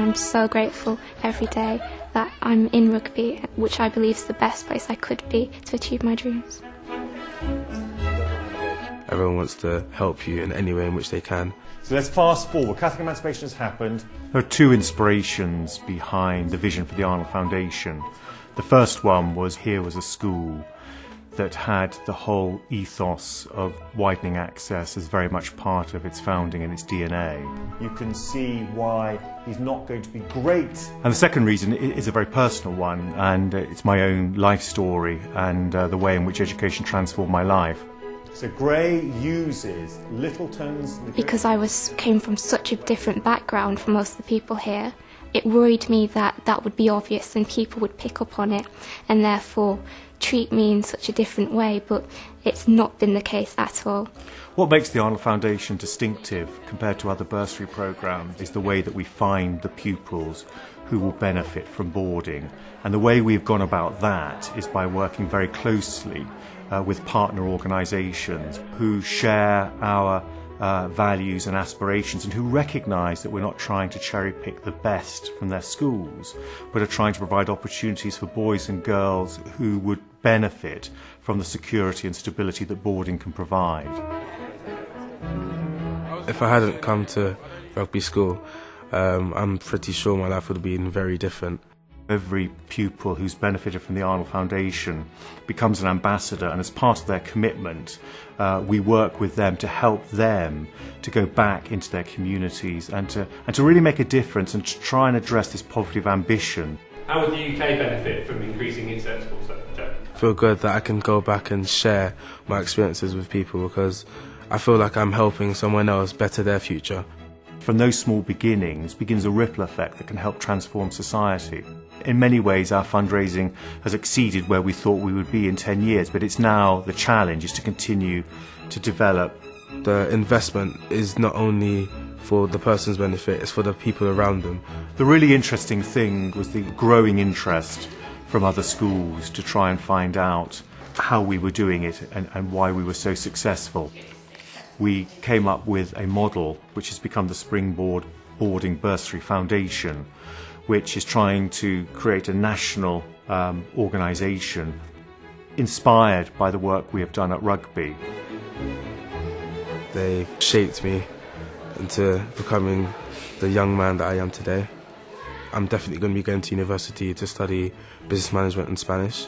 I'm so grateful every day that I'm in rugby, which I believe is the best place I could be to achieve my dreams. Everyone wants to help you in any way in which they can. So let's fast forward. Catholic emancipation has happened. There are two inspirations behind the vision for the Arnold Foundation. The first one was here was a school that had the whole ethos of widening access as very much part of its founding and its DNA. You can see why he's not going to be great. And the second reason is a very personal one, and it's my own life story and the way in which education transformed my life. So Gray uses Littleton's... Because I came from such a different background from most of the people here, it worried me that that would be obvious and people would pick up on it and therefore treat me in such a different way, but it's not been the case at all. What makes the Arnold Foundation distinctive compared to other bursary programmes is the way that we find the pupils who will benefit from boarding. And the way we've gone about that is by working very closely with partner organisations who share our values and aspirations and who recognise that we're not trying to cherry pick the best from their schools, but are trying to provide opportunities for boys and girls who would benefit from the security and stability that boarding can provide. If I hadn't come to rugby school, I'm pretty sure my life would have been very different. Every pupil who's benefited from the Arnold Foundation becomes an ambassador, and as part of their commitment, we work with them to help them to go back into their communities and to really make a difference and to try and address this poverty of ambition. How would the UK benefit from increasing its export sector? I feel good that I can go back and share my experiences with people because I feel like I'm helping someone else better their future. From those small beginnings begins a ripple effect that can help transform society. In many ways our fundraising has exceeded where we thought we would be in 10 years, but it's now the challenge is to continue to develop. The investment is not only for the person's benefit, it's for the people around them. The really interesting thing was the growing interest from other schools to try and find out how we were doing it and why we were so successful. We came up with a model which has become the Springboard Boarding Bursary Foundation, which is trying to create a national organisation inspired by the work we have done at Rugby. They shaped me into becoming the young man that I am today. I'm definitely going to be going to university to study business management and Spanish.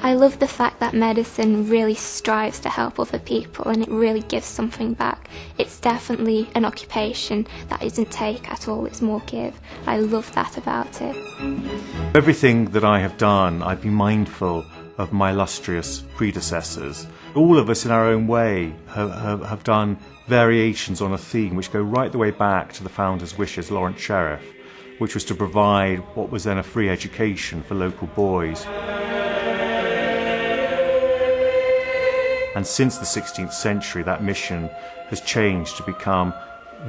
I love the fact that medicine really strives to help other people and it really gives something back. It's definitely an occupation that isn't take at all, it's more give. I love that about it. Everything that I have done, I've been mindful of my illustrious predecessors. All of us in our own way have done variations on a theme which go right the way back to the founder's wishes, Lawrence Sheriff, which was to provide what was then a free education for local boys. And since the 16th century, that mission has changed to become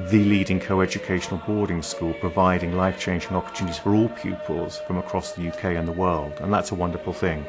the leading co-educational boarding school, providing life-changing opportunities for all pupils from across the UK and the world. And that's a wonderful thing.